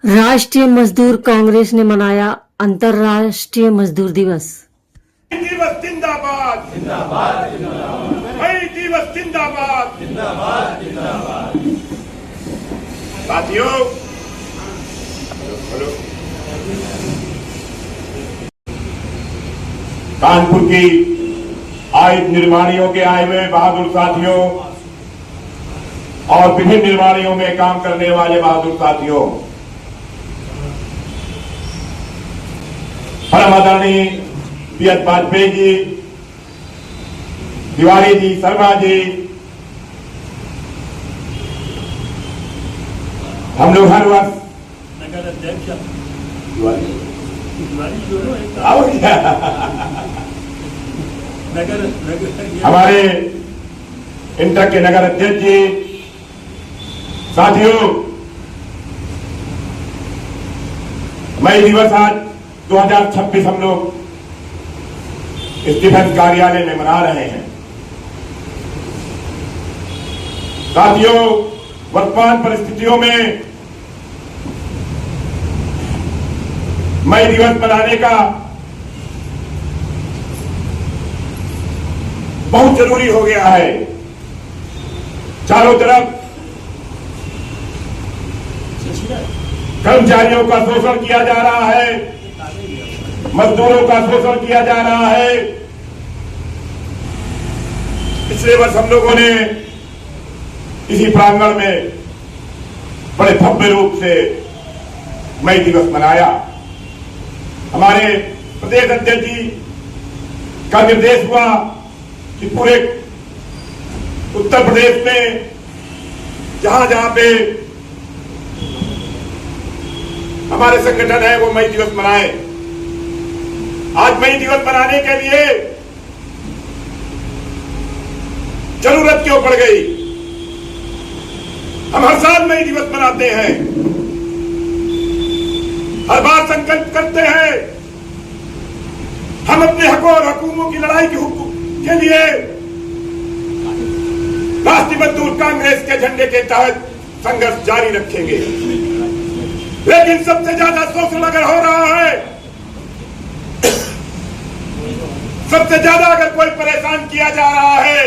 राष्ट्रीय मजदूर कांग्रेस ने मनाया अंतर्राष्ट्रीय मजदूर दिवस। दिवस जिंदाबाद जिंदाबाद मई दिवस जिंदाबाद जिंदाबाद जिंदाबाद। साथियों, कानपुर की आयुध निर्माणियों के आए हुए बहादुर साथियों और विभिन्न निर्माणियों में काम करने वाले बहादुर साथियों, परम आदरणीय बी.एस. वाजपेयी जी, तिवारी जी, शर्मा जी, हम लोग हर वर्ष नगर अध्यक्ष हमारे इंटर के नगर अध्यक्ष जी, साथियों, मई दिवस आज 2026 हम लोग इस डिफेंस कार्यालय में मना रहे हैं। साथियों, वर्तमान परिस्थितियों में मई दिवस मनाने का बहुत जरूरी हो गया है। चारों तरफ कर्मचारियों का शोषण किया जा रहा है, मजदूरों का शोषण किया जा रहा है। पिछले वर्ष हम लोगों ने इसी प्रांगण में बड़े भव्य रूप से मई दिवस मनाया। हमारे प्रदेश अध्यक्ष जी का निर्देश हुआ कि पूरे उत्तर प्रदेश में जहां जहां पे हमारे संगठन है वो मई दिवस मनाए। आज मई दिवस मनाने के लिए जरूरत क्यों पड़ गई? हम हर साल मई दिवस मनाते हैं, हर बार संकल्प करते हैं हम अपने हकों और हुकूमों की लड़ाई के लिए राष्ट्रीय मजदूर कांग्रेस के झंडे के तहत संघर्ष जारी रखेंगे। लेकिन सबसे ज्यादा शोषण अगर हो रहा है, सबसे ज्यादा अगर कोई परेशान किया जा रहा है,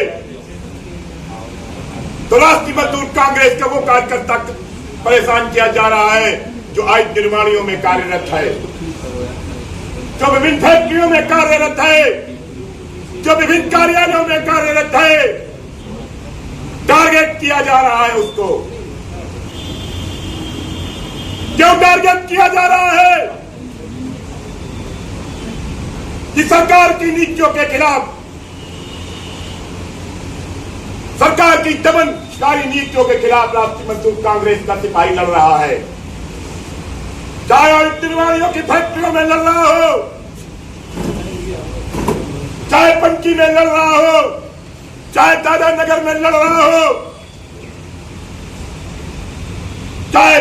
तो राष्ट्रीय मजदूर कांग्रेस का वो कार्यकर्ता परेशान किया जा रहा है जो आयुध निर्माणियों में कार्यरत है, जो विभिन्न फैक्ट्रियों में कार्यरत है, जो विभिन्न कार्यालयों में कार्यरत है। टारगेट किया जा रहा है उसको। क्यों टारगेट किया जा रहा है? कि सरकार की नीतियों के खिलाफ, सरकार की दमनकारी नीतियों के खिलाफ राष्ट्रीय मजदूर कांग्रेस का सिपाही लड़ रहा है। चाहे आयुध निर्माणियों की फैक्ट्रियों में लड़ रहा हो, चाहे पंची में लड़ रहा हो, चाहे दादा नगर में लड़ रहा हो, चाहे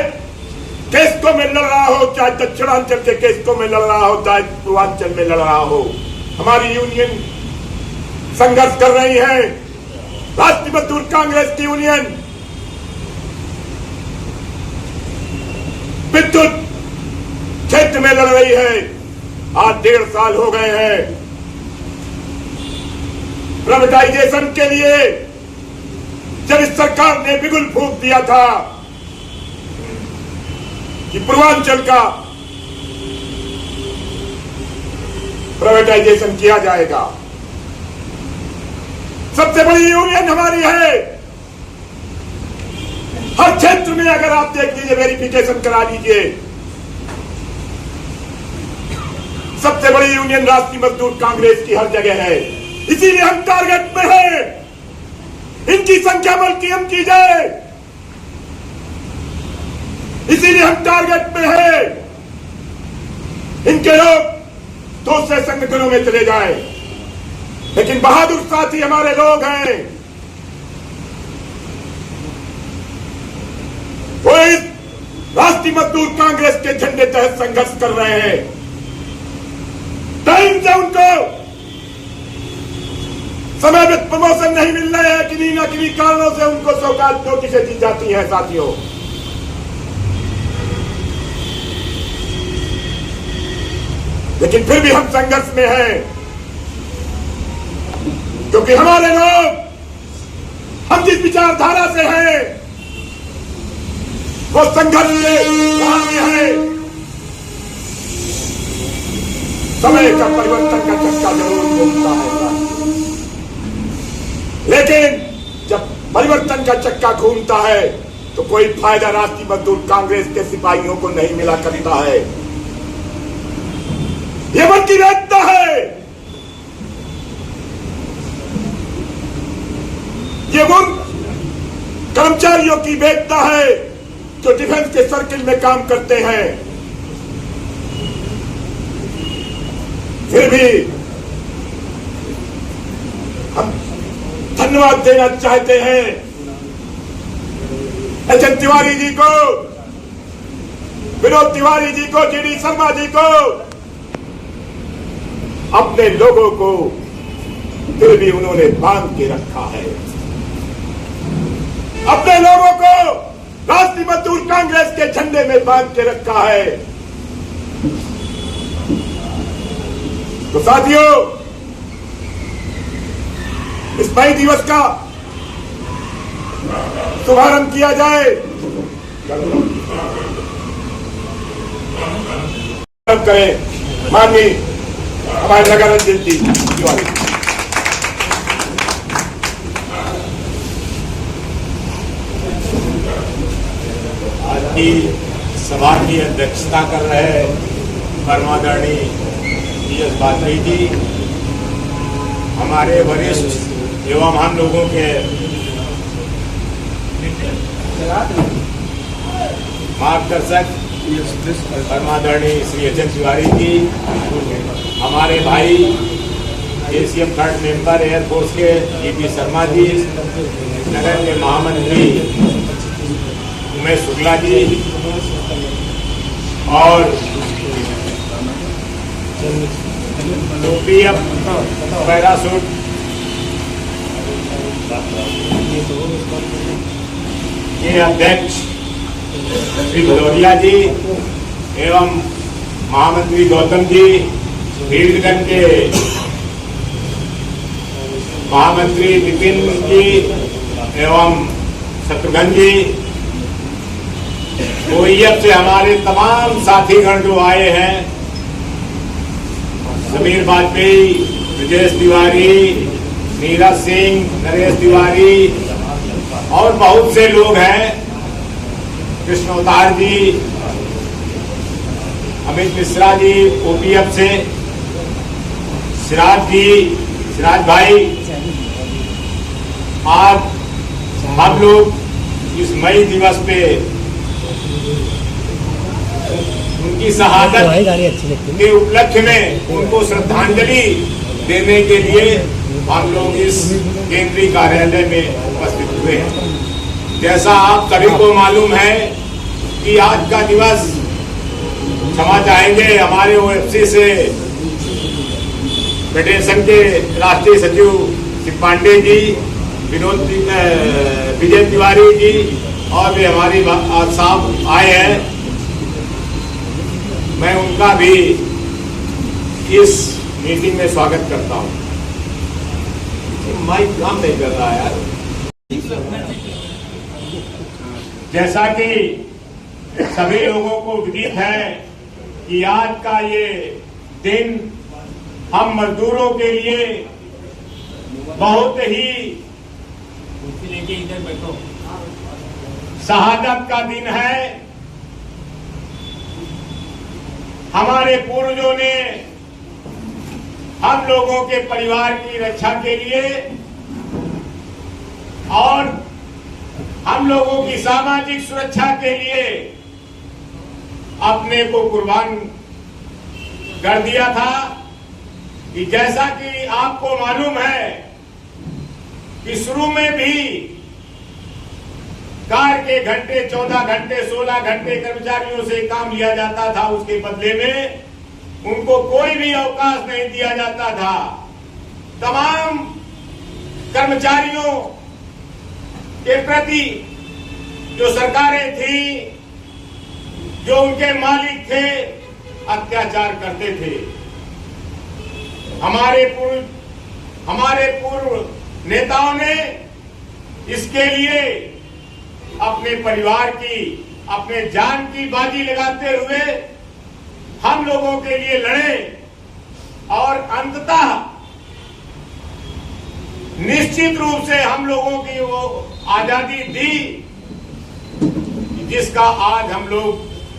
केस्को में लड़ रहा हो, चाहे दक्षिणांचल के केस्को में लड़ रहा हो, चाहे पूर्वांचल में लड़ रहा हो, हमारी यूनियन संघर्ष कर रही है। राष्ट्रीय मजदूर कांग्रेस की यूनियन विद्युत क्षेत्र में लड़ रही है। आज 1.5 साल हो गए हैं प्राइवेटाइजेशन के लिए। जब इस सरकार ने बिगुल फूंक दिया था कि पूर्वांचल का प्राइवेटाइजेशन किया जाएगा। सबसे बड़ी यूनियन हमारी है। हर क्षेत्र में अगर आप देख लीजिए, वेरिफिकेशन करा लीजिए, सबसे बड़ी यूनियन राष्ट्रीय मजदूर कांग्रेस की हर जगह है। इसीलिए हम टारगेट में हैं। इनकी संख्या बल्कि हम की जाए, इसीलिए हम टारगेट में हैं। इनके लोग दूसरे संगठनों में चले जाए, लेकिन बहादुर साथी हमारे लोग हैं। वो इस राष्ट्रीय मजदूर कांग्रेस के झंडे तहत संघर्ष कर रहे हैं। टाइम से उनको समयबद्ध प्रमोशन नहीं मिल रहे हैं, किन्हीं न किन्हीं कारणों से उनको सौगात नोटिसें दी जाती हैं। साथियों, लेकिन फिर भी हम संघर्ष में हैं, क्योंकि हमारे लोग, हम जिस विचारधारा से हैं वो संघर्ष से राह में है। समय का परिवर्तन का चक्का जरूर घूमता है, लेकिन जब परिवर्तन का चक्का घूमता है तो कोई फायदा राष्ट्रीय मजदूर कांग्रेस के सिपाहियों को नहीं मिला करता है। ये मन की वेदना है, ये उन कर्मचारियों की वेदना है जो डिफेंस के सर्किल में काम करते हैं। फिर भी हम धन्यवाद देना चाहते हैं एच.एन. तिवारी जी को, विनोद तिवारी जी को, जी.डी. शर्मा जी को, अपने लोगों को फिर भी उन्होंने बांध के रखा है। अपने लोगों को राष्ट्रीय मजदूर कांग्रेस के झंडे में बांध के रखा है। तो साथियों, इस मई दिवस का शुभारंभ किया जाए। करें माननीय हमारे नगर रंजन जी तिवारी। आज की सभा की अध्यक्षता कर रहे परमादरणीय पी.एस. वाजपेयी जी, हमारे वरिष्ठ एवं हम लोगों के मार्गदर्शक परमादरणीय श्री एच.एन. तिवारी जी, हमारे भाई एसीएम थर्ड मेंबर एयरफोर्स के जी.पी. शर्मा जी, नगर के महामंत्री उमेश शुक्ला जी और OPF पैरासूट के अध्यक्ष श्री भदौरिया जी एवं महामंत्री गौतम जी, वीरगंज के महामंत्री विपिन जी एवं शत्रुघ्न जी, OEF से हमारे तमाम साथीगण जो आए हैं, समीर वाजपेयी, ब्रजेश तिवारी, नीरज सिंह, नरेश तिवारी और बहुत से लोग हैं, कृष्णोतार जी, अमित मिश्रा जी OPF से, सिराज जी, सिराज भाई, आज हम लोग इस मई दिवस पे उनकी शहादत के उपलक्ष्य में उनको श्रद्धांजलि देने के लिए हम लोग इस केंद्रीय कार्यालय में उपस्थित हुए हैं। जैसा आप सभी को मालूम है कि आज का दिवस, क्षमा चाहेंगे हमारे OFC से फेडरेशन के राष्ट्रीय सचिव श्री पांडे जी, विजय तिवारी जी और भी हमारी साहब आए हैं। मैं उनका भी इस मीटिंग में स्वागत करता हूं। माइक काम नहीं कर रहा यार। जैसा कि सभी लोगों को विदित है कि आज का ये दिन हम मजदूरों के लिए बहुत ही शहादत का दिन है। हमारे पूर्वजों ने हम लोगों के परिवार की रक्षा के लिए और हम लोगों की सामाजिक सुरक्षा के लिए अपने को कुर्बान कर दिया था। कि जैसा कि आपको मालूम है कि शुरू में भी कार के घंटे 14 घंटे 16 घंटे कर्मचारियों से काम लिया जाता था, उसके बदले में उनको कोई भी अवकाश नहीं दिया जाता था। तमाम कर्मचारियों के प्रति जो सरकारें थी, जो उनके मालिक थे, अत्याचार करते थे। हमारे पूर्व नेताओं ने इसके लिए अपने परिवार की, अपने जान की बाजी लगाते हुए हम लोगों के लिए लड़े और अंततः निश्चित रूप से हम लोगों की वो आजादी दी जिसका आज हम लोग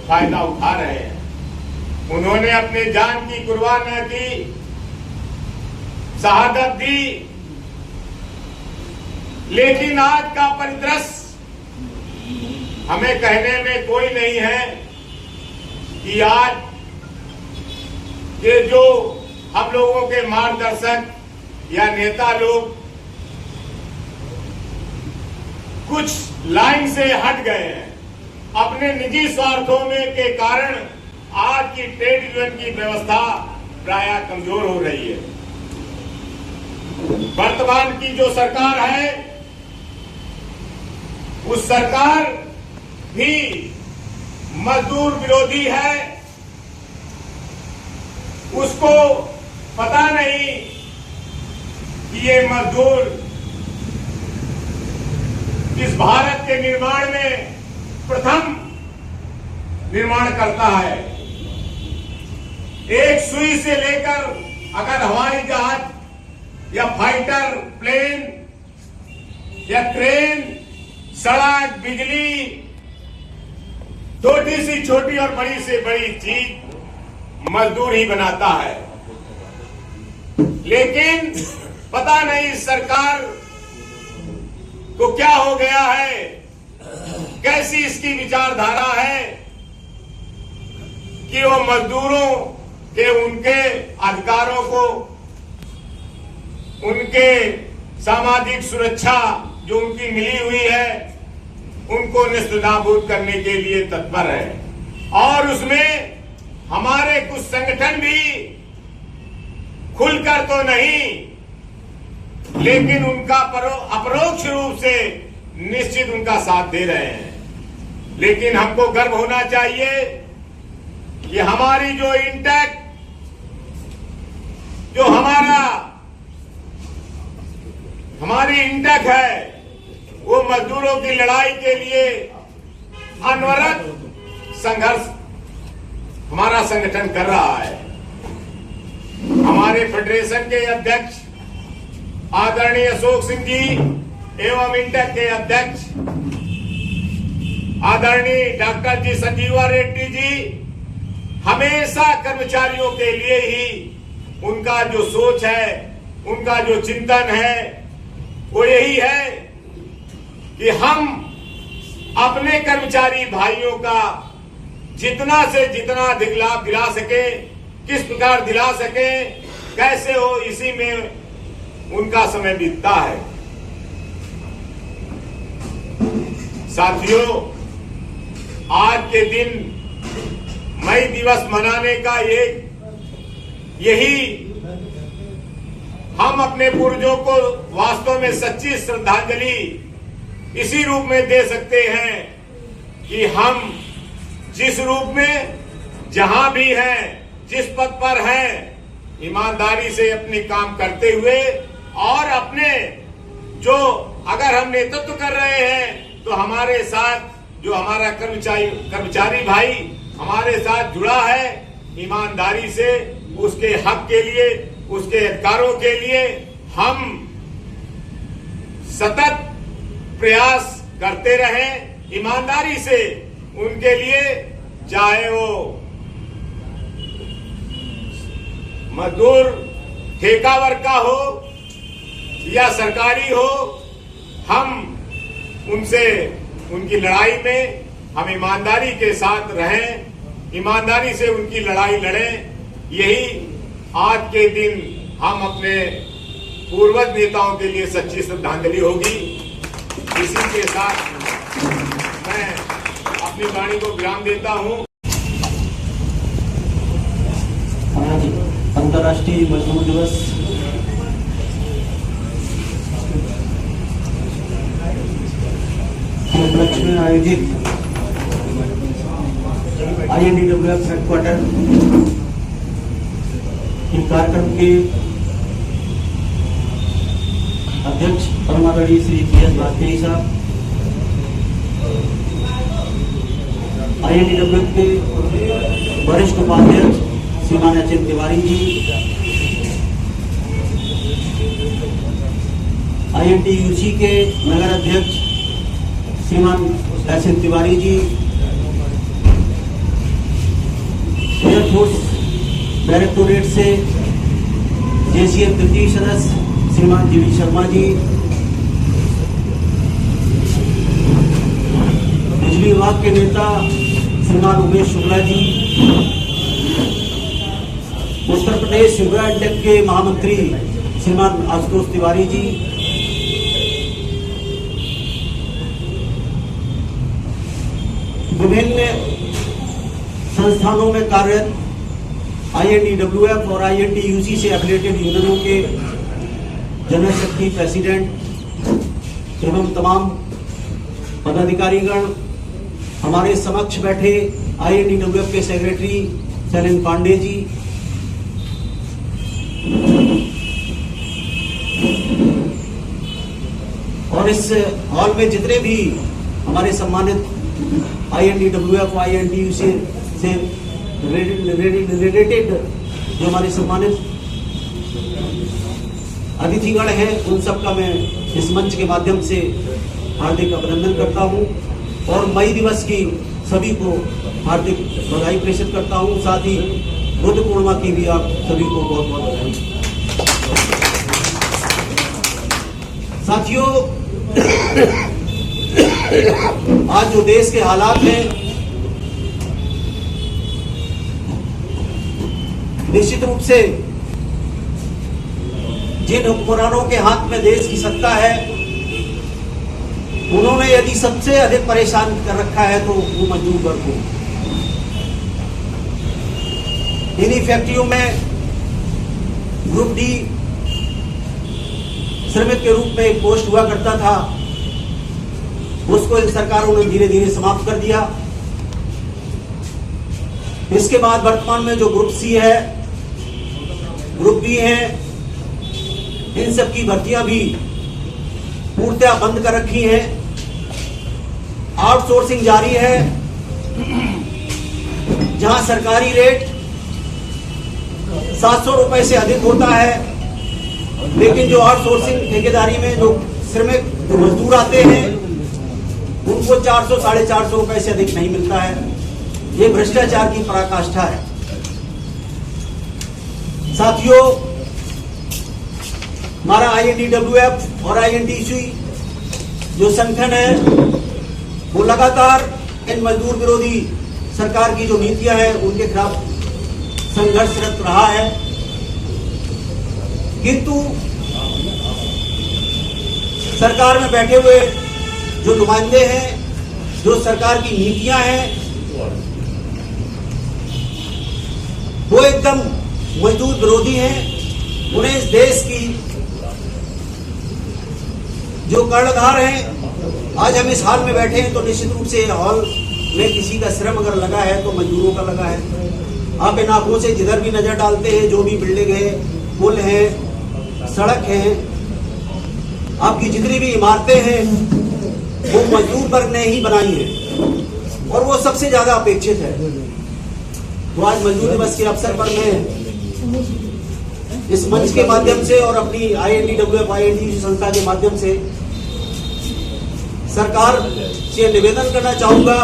फायदा उठा रहे हैं। उन्होंने अपने जान की कुर्बानी की, शहादत दी, लेकिन आज का परिदृश्य हमें कहने में कोई नहीं है कि आज ये जो हम लोगों के मार्गदर्शक या नेता लोग कुछ लाइन से हट गए हैं, अपने निजी स्वार्थों में के कारण आज की ट्रेड यूनियन की व्यवस्था प्रायः कमजोर हो रही है। वर्तमान की जो सरकार है उस सरकार भी मजदूर विरोधी है। उसको पता नहीं कि ये मजदूर इस भारत के निर्माण में प्रथम निर्माण करता है। एक सुई से लेकर अगर हवाई जहाज या फाइटर प्लेन या ट्रेन, सड़क, बिजली, छोटी सी छोटी और बड़ी से बड़ी चीज मजदूर ही बनाता है। लेकिन पता नहीं सरकार को क्या हो गया है, कैसी इसकी विचारधारा है कि वो मजदूरों के उनके अधिकारों को, उनके सामाजिक सुरक्षा जो उनकी मिली हुई है उनको नेस्तनाबूद करने के लिए तत्पर है। और उसमें हमारे कुछ संगठन भी खुलकर तो नहीं, लेकिन उनका अपरोक्ष रूप से निश्चित उनका साथ दे रहे हैं। लेकिन हमको गर्व होना चाहिए कि हमारी जो इंटेक, जो हमारी इंटेक है, वो मजदूरों की लड़ाई के लिए अनवरत संघर्ष हमारा संगठन कर रहा है। हमारे फेडरेशन के अध्यक्ष आदरणीय अशोक सिंह जी एवं इंटेक के अध्यक्ष आदरणीय डॉक्टर जी संजीवा रेड्डी जी हमेशा कर्मचारियों के लिए ही उनका जो सोच है, उनका जो चिंतन है, वो यही है कि हम अपने कर्मचारी भाइयों का जितना से जितना अधिक लाभ दिला सके, किस प्रकार दिला सके, कैसे हो, इसी में उनका समय बीतता है। साथियों, आज के दिन मई दिवस मनाने का यही हम अपने पूर्वजों को वास्तव में सच्ची श्रद्धांजलि इसी रूप में दे सकते हैं कि हम जिस रूप में जहां भी हैं, जिस पद पर हैं, ईमानदारी से अपने काम करते हुए और अपने जो अगर हम नेतृत्व कर रहे हैं तो हमारे साथ जो हमारा कर्मचारी भाई हमारे साथ जुड़ा है, ईमानदारी से उसके हक के लिए, उसके अधिकारों के लिए हम सतत प्रयास करते रहें, ईमानदारी से उनके लिए, चाहे वो मजदूर ठेका वर्ग का हो या सरकारी हो, हम उनसे उनकी लड़ाई में हम ईमानदारी के साथ रहें, ईमानदारी से उनकी लड़ाई लड़ें। यही आज के दिन हम अपने पूर्वज नेताओं के लिए सच्ची श्रद्धांजलि होगी। इसी के साथ मैं अपनी वाणी को विराम देता हूं। आज अंतर्राष्ट्रीय मजदूर दिवस के उपलक्ष्य में आयोजित INDWF हेडक्वार्टर कार्यक्रम के अध्यक्ष परमादरणीय श्री PS वाजपेयी साहब, INTWF के वरिष्ठ उपाध्यक्ष श्रीमान अचिंत तिवारी जी, INTUC के नगर अध्यक्ष श्रीमान SN Tiwari ji, air force directorate से JCF तृतीय सदस्य श्रीमान GV शर्मा जी, बिजली विभाग के नेता श्रीमान उमेश शुक्ला जी, उत्तर प्रदेश युवा के महामंत्री श्रीमान आशुतोष तिवारी जी, विभिन्न संस्थानों में कार्यरत INTWF और INTUC से एफिलिएटेड यूनियनों के जनरल सेक्रेटरी, प्रेसिडेंट एवं तमाम पदाधिकारीगण, हमारे समक्ष बैठे INTWF के सेक्रेटरी शैलेंद्र पांडे जी, और इस हॉल में जितने भी हमारे सम्मानित INTWF और INTUC से रिलेटेड जो हमारे सम्मानित अतिथिगण हैं, उन सबका मैं इस मंच के माध्यम से हार्दिक अभिनंदन करता हूं और मई दिवस की सभी को हार्दिक बधाई प्रेषित करता हूं। साथ ही बुद्ध पूर्णिमा की भी आप सभी को बहुत बहुत बधाई। साथियों, आज जो देश के हालात हैं, निश्चित रूप से जिन हुक्मरानों के हाथ में देश की सत्ता है, उन्होंने यदि सबसे अधिक परेशान कर रखा है तो वो मजदूर वर्ग को। इन्हीं फैक्ट्रियों में ग्रुप डी श्रमिक के रूप में एक पोस्ट हुआ करता था, उसको इन सरकारों ने धीरे धीरे समाप्त कर दिया। इसके बाद वर्तमान में जो ग्रुप सी है, ग्रुप बी है, इन सब की भर्तियां भी पूर्णतः बंद कर रखी हैं। आउटसोर्सिंग जारी है, जहां सरकारी रेट 700 रुपए से अधिक होता है, लेकिन जो आउटसोर्सिंग ठेकेदारी में जो श्रमिक मजदूर आते हैं, उनको 400 साढ़े 400 रुपए से अधिक नहीं मिलता है। ये भ्रष्टाचार की पराकाष्ठा है। साथियों, हमारा INTWF और INTUC जो संगठन है, वो लगातार इन मजदूर विरोधी सरकार की जो नीतियां हैं, उनके खिलाफ संघर्षरत रहा है। किंतु सरकार में बैठे हुए जो नुमाइंदे हैं, जो सरकार की नीतियां हैं, वो एकदम मजदूर विरोधी हैं। उन्हें इस देश की जो कर्णधार हैं, आज हम इस हॉल में बैठे हैं तो निश्चित रूप से हॉल में किसी का श्रम अगर लगा है तो मजदूरों का लगा है। आप इन आंखों से जिधर भी नजर डालते हैं, जो भी बिल्डिंग है, पुल है, सड़क है, आपकी जितनी भी इमारतें हैं, वो मजदूर वर्ग ने ही बनाई है और वो सबसे ज्यादा अपेक्षित है। तो आज मजदूर दिवस के अवसर पर मैं इस मंच के माध्यम से और अपनी INTWF INTUC संस्था के माध्यम से सरकार से निवेदन करना चाहूंगा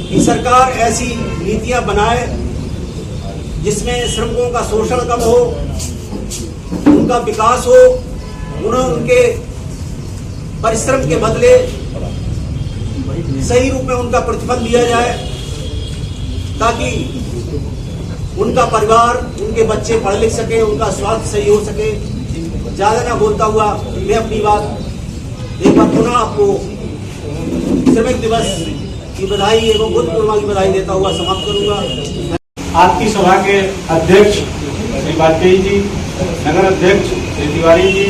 कि सरकार ऐसी नीतियां बनाए जिसमें श्रमिकों का शोषण कम हो, उनका विकास हो, उन्हें उनके परिश्रम के बदले सही रूप में उनका प्रतिफल दिया जाए, ताकि उनका परिवार, उनके बच्चे पढ़ लिख सके, उनका स्वास्थ्य सही हो सके। ज्यादा ना बोलता हुआ मैं अपनी बात एक बार पुनः आपको श्रमिक दिवस की बधाई एवं बुद्ध पूर्णिमा की बधाई देता हुआ समाप्त करूंगा। आपकी सभा के अध्यक्ष श्री वाजपेयी जी, नगर अध्यक्ष श्री तिवारी जी,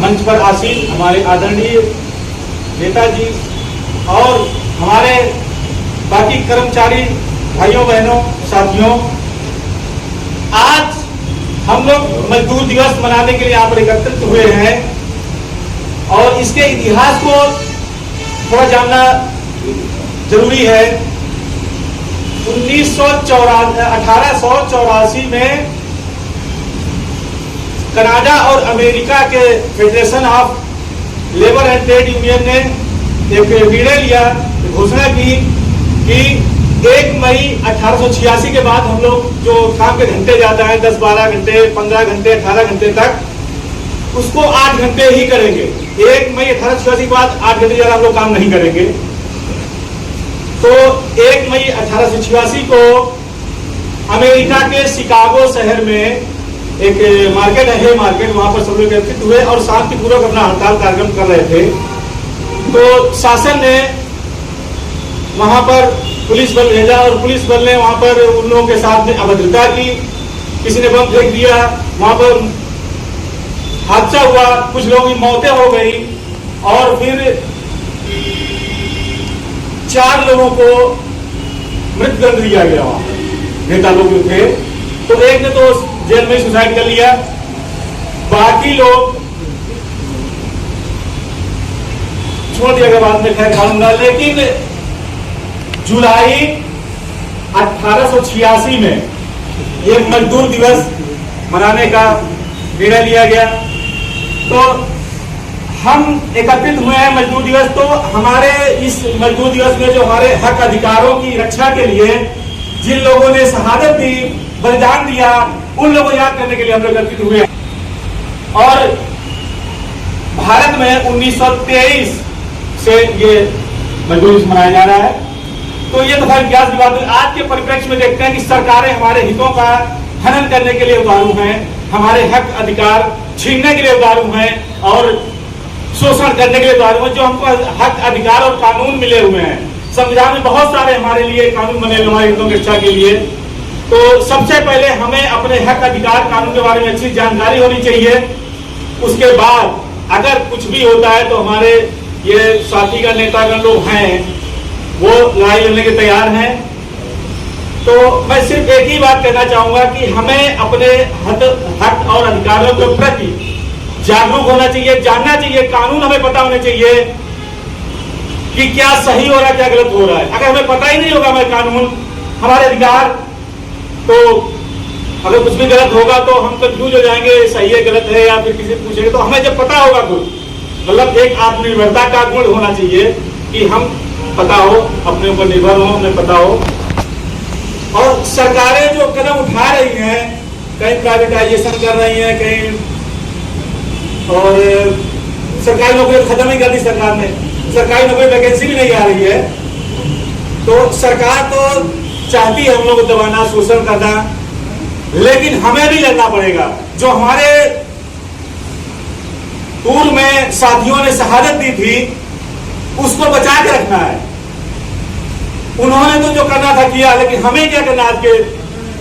मंच पर आसीन हमारे आदरणीय नेताजी और हमारे बाकी कर्मचारी भाइयों बहनों साथियों, आज हम लोग मजदूर दिवस मनाने के लिए यहाँ पर एकत्रित हुए हैं और इसके इतिहास को थोड़ा जानना जरूरी है। 1884 में कनाडा और अमेरिका के federation of labour and trade union ने एक निर्णय लिया, घोषणा की कि 1 मई 1886 के बाद हम लोग जो काम के घंटे ज्यादा है 10-12 घंटे 15 घंटे 18 घंटे तक, उसको 8 घंटे ही करेंगे। 1 मई 1886 के बाद 8 घंटे ज्यादा हम लोग काम नहीं करेंगे। तो 1 मई 1886 को अमेरिका के शिकागो शहर में एक मार्केट है, मार्केट, वहां पर सब लोग एकत्रित हुए और शांतिपूर्वक अपना हड़ताल कार्यक्रम कर रहे थे। तो शासन ने वहां पर पुलिस बल भेजा और पुलिस बल ने वहां पर उन लोगों के साथ में अभद्रता की, किसी ने बम फेंक दिया, वहां पर हादसा हुआ, कुछ लोगों की मौतें हो गई और फिर 4 लोगों को मृत्युदंड दिया गया। वहां नेता लोग जो थे, तो एक ने तो जेल में सुसाइड कर लिया, बाकी लोग छोड़ दिया गया बाद में, खैर कानून। लेकिन जुलाई 1886 में एक मजदूर दिवस मनाने का निर्णय लिया गया। तो हम एकत्रित हुए हैं मजदूर दिवस, तो हमारे इस मजदूर दिवस में जो हमारे हक अधिकारों की रक्षा के लिए जिन लोगों ने शहादत दी, बलिदान दिया, उन लोगों को याद करने के लिए हम लोग एकत्रित हुए हैं। और भारत में 1923 से ये मजदूर दिवस मनाया जा रहा है। तो ये तो खैर इतिहास की बात है। आज के परिप्रेक्ष्य में देखते हैं कि सरकारें हमारे हितों का हनन करने के लिए उतारू हैं, हमारे हक अधिकार छीनने के लिए उतारू हैं और शोषण करने के लिए उतारू हैं। जो हमको हक अधिकार और कानून मिले हुए हैं, संविधान में बहुत सारे हमारे लिए कानून बने हुए हमारे हितों की रक्षा के लिए। तो सबसे पहले हमें अपने हक अधिकार कानून के बारे में अच्छी जानकारी होनी चाहिए। उसके बाद अगर कुछ भी होता है तो हमारे ये साथीगण नेतागण लोग हैं, वो लड़ाई लड़ने के तैयार हैं। तो मैं सिर्फ एक ही बात कहना चाहूंगा कि हमें अपने हक और अधिकारों के प्रति जागरूक होना चाहिए, जानना चाहिए, कानून हमें पता होने चाहिए कि क्या सही हो रहा है, क्या गलत हो रहा है। अगर हमें पता ही नहीं होगा हमें कानून, हमारे अधिकार, तो अगर कुछ भी गलत होगा तो हम कंफ्यूज हो जाएंगे, सही है गलत है, या फिर किसी पूछेंगे। तो हमें जब पता होगा कुछ, मतलब एक आत्मनिर्भरता का गुण होना चाहिए कि हम पता हो, अपने ऊपर निर्भर हो, हमें पता हो। और सरकारें जो कदम उठा रही हैं, कहीं प्राइवेटाइजेशन कर रही हैं, कहीं और सरकारी नौकरी खत्म ही कर दी सरकार ने, सरकारी नौकरी वैकेंसी भी नहीं आ रही है। तो सरकार तो चाहती है हम लोग को दबाना, शोषण करना, लेकिन हमें भी लड़ना पड़ेगा। जो हमारे पूर्व में साथियों ने शहादत दी थी, उसको बचा के रखना है। उन्होंने तो जो करना था किया, लेकिन हमें क्या करना आज के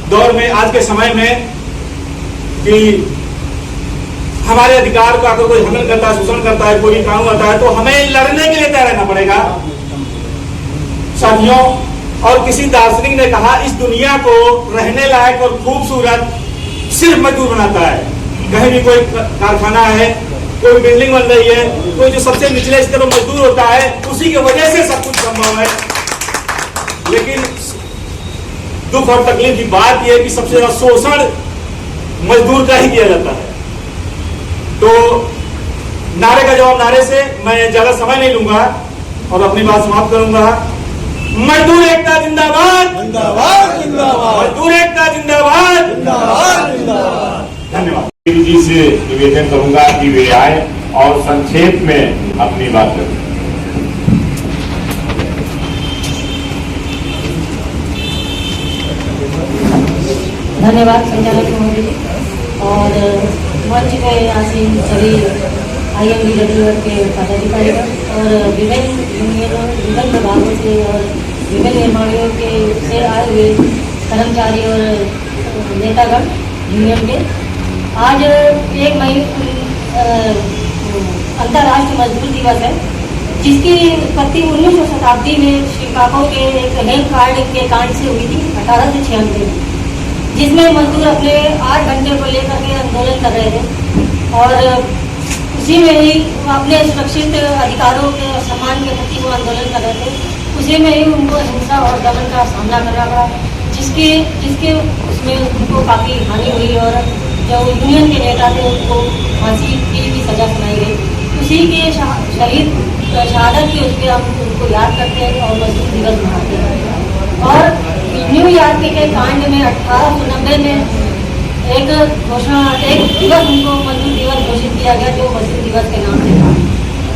दौर में, आज के समय में, कि हमारे अधिकार का अगर कोई हमला करता है, शोषण करता है, कोई कानून आता है, तो हमें लड़ने के लिए तैयार रहना पड़ेगा साथियों। और किसी दार्शनिक ने कहा, इस दुनिया को रहने लायक और खूबसूरत सिर्फ मजदूर बनाता है। कहीं भी कोई कारखाना है, कोई बिल्डिंग बन रही है, कोई जो सबसे निचले स्तर पर मजदूर होता है, उसी की वजह से सब कुछ संभव है। लेकिन दुख और तकलीफ की बात यह है कि सबसे ज्यादा शोषण मजदूर का ही किया जाता है। तो नारे का जवाब नारे से मैं ज्यादा समय नहीं लूंगा और अपनी बात समाप्त करूंगा। मजदूर एकता जिंदाबाद, जिंदाबाद, जिंदाबाद। मजदूर एकता जिंदाबाद, जिंदाबाद, जिंदाबाद। धन्यवाद। जी से निवेदन करूंगा कि वे आए और संक्षेप में अपनी बात करें। धन्यवाद संचालक महोदय जी। और मंच पे आसीन सभी IMDW के पदाधिकारीगण और विभिन्न यूनियनों, विभिन्न विभागों से और विभिन्न निर्माणियों के से आए हुए कर्मचारी और नेतागण यूनियन के, आज 1 मई अंतर्राष्ट्रीय मजदूर दिवस है, जिसकी उत्पत्ति 19वीं शताब्दी में शिकागो के एक हेल कार्ड के कांड से हुई थी 1896 में। जिसमें मजदूर अपने 8 घंटे को लेकर के आंदोलन कर रहे थे और उसी में ही अपने सुरक्षित अधिकारों के और सम्मान के प्रति वो आंदोलन कर रहे थे। उसी में ही उनको हिंसा और दमन का सामना करना पड़ा, जिसके उसमें उनको काफ़ी हानि हुई और जो यूनियन के नेता थे उनको फांसी की भी सजा सुनाई गई। उसी के शहीद शहादत के उसके हम उनको याद करते हैं और मजदूर दिवस मनाते हैं। और न्यूयॉर्क के कांड में 1890 में एक दिवस उनको मजदूर दिवस घोषित किया गया, जो मजदूर दिवस के नाम से था।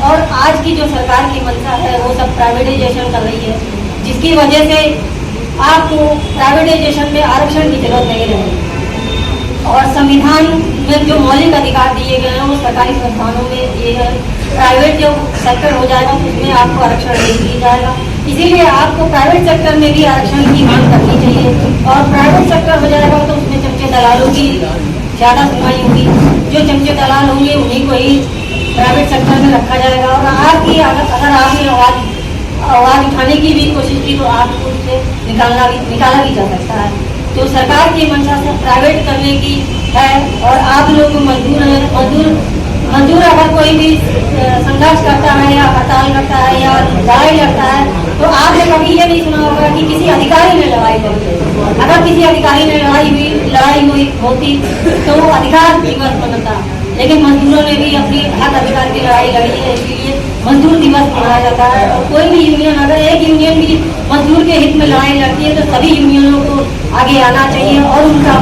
और आज की जो सरकार की मंशा है वो सब प्राइवेटाइजेशन कर रही है, जिसकी वजह से आपको प्राइवेटाइजेशन में आरक्षण की जरूरत नहीं रहेगी और संविधान में जो मौलिक अधिकार दिए गए हैं वो सरकारी संस्थानों में ये है। प्राइवेट जो सेक्टर हो जाएगा उसमें आपको आरक्षण नहीं दिया जाएगा, इसीलिए आपको प्राइवेट सेक्टर में भी आरक्षण की मांग करनी चाहिए। और प्राइवेट सेक्टर हो जाएगा तो उसमें चमचे दलालों की ज़्यादा सुनवाई होगी, जो चमचे दलाल होंगे उन्हीं को ही प्राइवेट सेक्टर में रखा जाएगा। और आपकी अगर आपने आवाज़ उठाने की भी कोशिश की तो आपको उससे निकाला भी जा सकता है। तो सरकार की मंशा से प्राइवेट करने की है और आप लोग मजदूर हैं, मजदूर अगर कोई भी संघर्ष करता है या हड़ताल करता है या लड़ाई लड़ता है तो आपने कभी ये नहीं सुना होगा कि किसी अधिकारी ने लड़ाई लड़ी। अगर किसी अधिकारी ने लड़ाई हुई होती तो वो अधिकार दिवस बनता, लेकिन मजदूरों ने भी अपनी हक अधिकार की लड़ाई लड़ी है, इसलिए मजदूर दिवस मनाया जाता है। और कोई भी यूनियन, अगर एक यूनियन भी मजदूर के हित में लड़ाई लड़ती है तो सभी यूनियनों को आगे आना चाहिए और उनका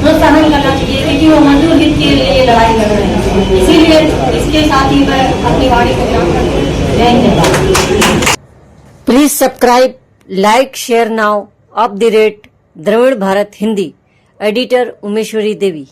प्रोत्साहन करना चाहिए, क्योंकि वो मजदूर हित के लिए लड़ाई लड़ रहे हैं। इसीलिए इसके साथ ही मैं अपनी वाणी को विराम करती हूँ। जय Hind. Please subscribe, like, share now @ Dravid Bharat Hindi. Editor Umeshwari Devi.